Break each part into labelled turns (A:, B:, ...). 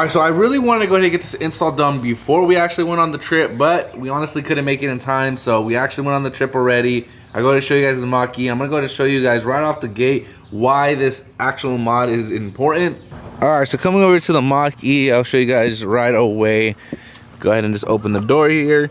A: Alright, so I really wanted to go ahead and get this install done before we actually went on the trip, but we honestly couldn't make it in time, so we actually went on the trip already. I go to show you guys the Mach-E. I'm gonna go to show you guys right off the gate why this actual mod is important. Alright, so coming over to the Mach-E, I'll show you guys right away. Go ahead and just open the door here.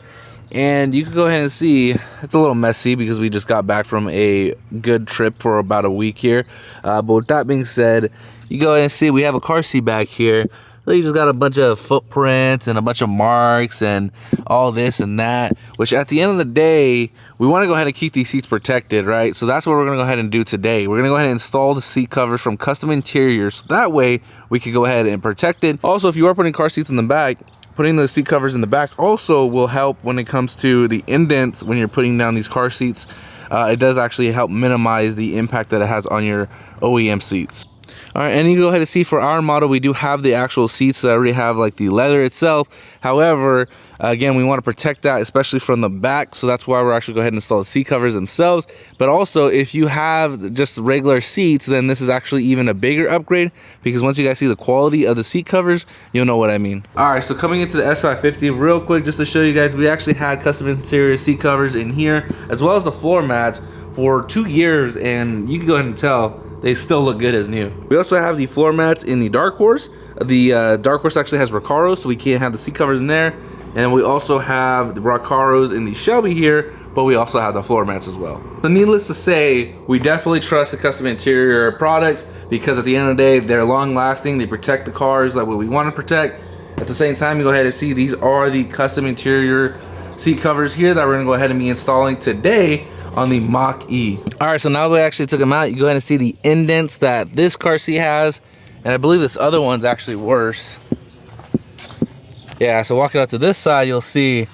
A: And you can go ahead and see it's a little messy because we just got back from a good trip for about a week here. But with that being said, you go ahead and see we have a car seat back here. So you just got a bunch of footprints and a bunch of marks and all this and that, which at the end of the day, we want to go ahead and keep these seats protected, right? So that's what we're going to go ahead and do today. We're going to go ahead and install the seat covers from Kustom Interiors. So that way we can go ahead and protect it. Also, if you are putting car seats in the back, putting the seat covers in the back also will help when it comes to the indents when you're putting down these car seats. It does actually help minimize the impact that it has on your OEM seats. All right, and you go ahead and see for our model, we do have the actual seats that already have like the leather itself. However, again, we want to protect that, especially from the back. So that's why we're actually go ahead and install the seat covers themselves. But also, if you have just regular seats, then this is actually even a bigger upgrade, because once you guys see the quality of the seat covers, you'll know what I mean. All right, so coming into the S550, real quick, just to show you guys, we actually had Kustom Interior seat covers in here, as well as the floor mats for 2 years, and you can go ahead and tell they still look good as new. We also have the floor mats in the Dark Horse. The Dark Horse actually has Recaros, so we can't have the seat covers in there. And we also have the Recaros in the Shelby here, but we also have the floor mats as well. So needless to say, we definitely trust the Kustom Interior products, because at the end of the day, they're long lasting. They protect the cars like what we want to protect. At the same time, you go ahead and see these are the Kustom Interior seat covers here that we're gonna go ahead and be installing today on the Mach-E. All right, so now that we actually took them out, you go ahead and see the indents that this car seat has, and I believe this other one's actually worse. Yeah, so walking out to this side, you'll see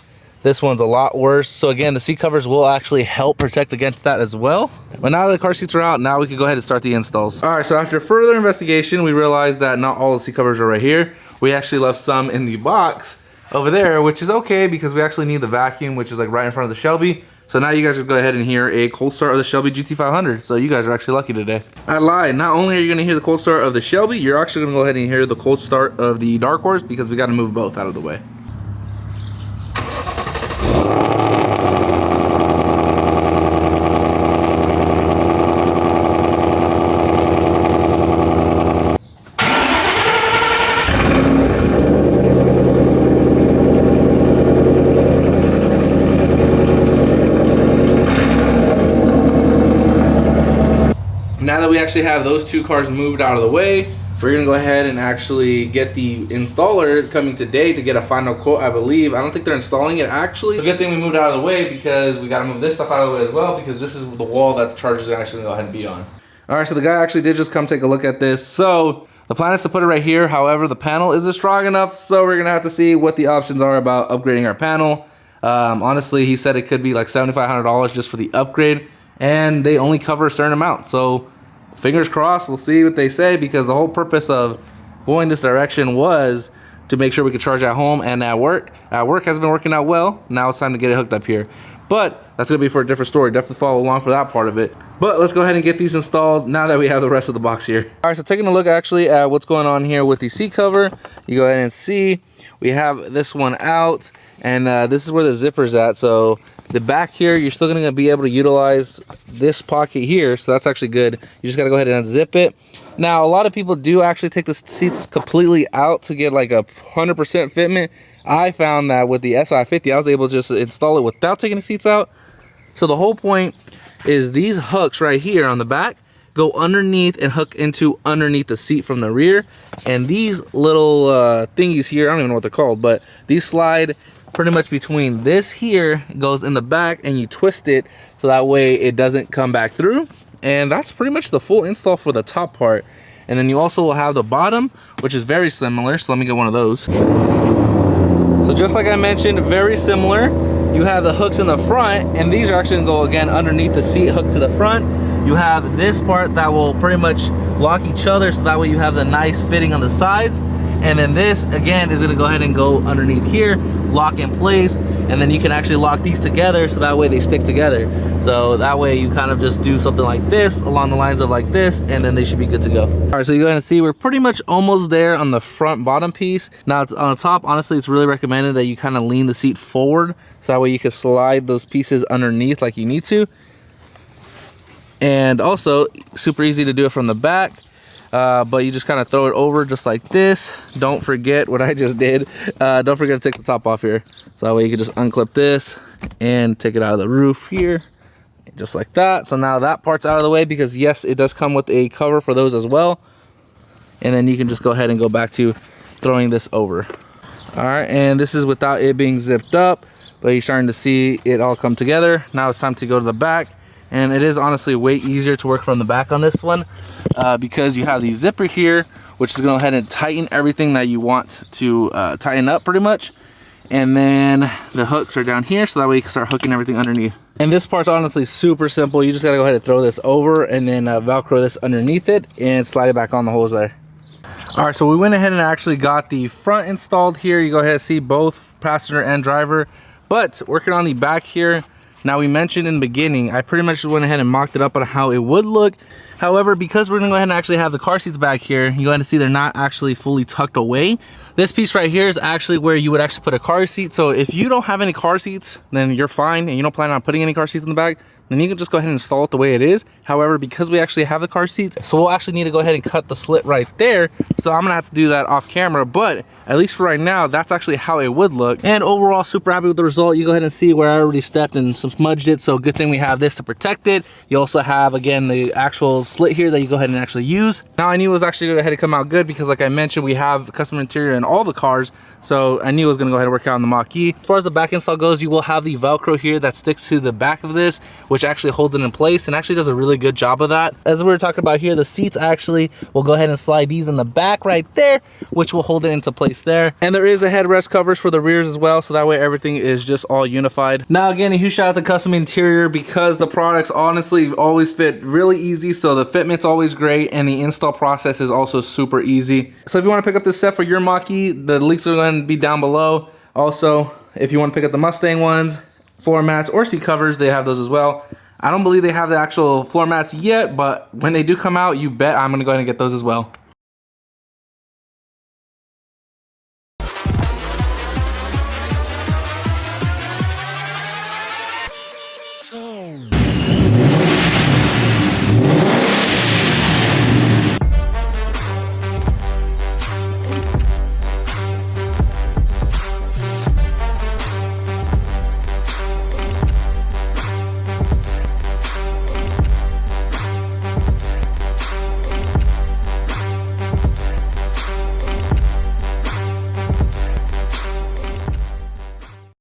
A: this one's a lot worse. So again, the seat covers will actually help protect against that as well. But now that the car seats are out, now we can go ahead and start the installs. All right, so after further investigation, we realized that not all the seat covers are right here. We actually left some in the box over there, which is okay because we actually need the vacuum, which is like right in front of the Shelby. So now you guys will go ahead and hear a cold start of the Shelby GT500. So you guys are actually lucky today. I lied. Not only are you going to hear the cold start of the Shelby, you're actually going to go ahead and hear the cold start of the Dark Horse, because we got to move both out of the way. Now that we actually have those two cars moved out of the way, we're gonna go ahead and actually get the installer coming today to get a final quote, I believe. I don't think they're installing it actually. It's a good thing we moved out of the way, because we gotta move this stuff out of the way as well, because this is the wall that the chargers are actually gonna go ahead and be on. All right, so the guy actually did just come take a look at this. So the plan is to put it right here. However, the panel isn't strong enough, so we're gonna have to see what the options are about upgrading our panel. Honestly, he said it could be like $7,500 just for the upgrade, and they only cover a certain amount. So fingers crossed, we'll see what they say, because the whole purpose of going this direction was to make sure we could charge at home and at work. At work has been working out well. Now it's time to get it hooked up here. But that's gonna be for a different story. Definitely follow along for that part of it. But let's go ahead and get these installed now that we have the rest of the box here. All right, so taking a look actually at what's going on here with the seat cover, you go ahead and see we have this one out, and this is where the zipper's at. So the back here, you're still gonna be able to utilize this pocket here, so that's actually good. You just gotta go ahead and unzip it. Now, a lot of people do actually take the seats completely out to get like a 100% fitment. I found that with the S550, I was able to just install it without taking the seats out. So the whole point is these hooks right here on the back go underneath and hook into underneath the seat from the rear. And these little thingies here, I don't even know what they're called, but these slide pretty much between this here, goes in the back, and you twist it so that way it doesn't come back through. And that's pretty much the full install for the top part. And then you also will have the bottom, which is very similar. So let me get one of those. So just like I mentioned, very similar. You have the hooks in the front, and these are actually gonna go again underneath the seat, hooked to the front. You have this part that will pretty much lock each other, so that way you have the nice fitting on the sides. And then this again is gonna go ahead and go underneath here, lock in place.
B: and then you can actually lock these together so that way they stick together. So that way you kind of just do something like this along the lines of like this, and then they should be good to go. All right, so you're gonna see we're pretty much almost there on the front bottom piece. Now on the top, honestly, it's really recommended that you kind of lean the seat forward so that way you can slide those pieces underneath like you need to. And also super easy to do it from the back. But you just kind of throw it over just like this. Don't forget what I just did. Don't forget to take the top off here. So that way you can just unclip this and take it out of the roof here. Just like that. So now that part's out of the way, because yes, it does come with a cover for those as well. And then you can just go ahead and go back to throwing this over. All right, and this is without it being zipped up, but you're starting to see it all come together. Now it's time to go to the back. And it is honestly way easier to work from the back on this one, because you have the zipper here, which is going to go ahead and tighten everything that you want to tighten up pretty much. And then the hooks are down here, so that way you can start hooking everything underneath. And this part's honestly super simple. You just got to go ahead and throw this over and then Velcro this underneath it and slide it back on the holes there. All right, so we went ahead and actually got the front installed here. You go ahead and see both passenger and driver. But working on the back here, now we mentioned in the beginning, I pretty much just went ahead and mocked it up on how it would look. However, because we're gonna go ahead and actually have the car seats back here, you go ahead and see they're not actually fully tucked away. This piece right here is actually where you would actually put a car seat. So if you don't have any car seats, then you're fine, and you don't plan on putting any car seats in the back, then you can just go ahead and install it the way it is. However, because we actually have the car seats, so we'll actually need to go ahead and cut the slit right there. So I'm gonna have to do that off camera, but at least for right now, that's actually how it would look. And overall, super happy with the result. You go ahead and see where I already stepped and smudged it. So good thing we have this to protect it. You also have, again, the actual slit here that you go ahead and actually use. Now I knew it was actually going to come out good because, like I mentioned, we have custom interior in all the cars. So I knew it was gonna go ahead and work out on the Mach-E. As far as the back install goes, you will have the Velcro here that sticks to the back of this, which actually holds it in place and actually does a really good job of that. As we were talking about here, the seats actually will go ahead and slide these in the back right there, which will hold it into place there. And there is a headrest covers for the rears as well, so that way everything is just all unified. Now again, a huge shout out to Custom Interior, because the products honestly always fit really easy, so the fitment's always great and the install process is also super easy. So if you want to pick up this set for your Mach-E, the links are going to be down below. Also, if you want to pick up the Mustang ones, floor mats or seat covers, they have those as well. I don't believe they have the actual floor mats yet, but when they do come out, you bet I'm going to go ahead and get those as well.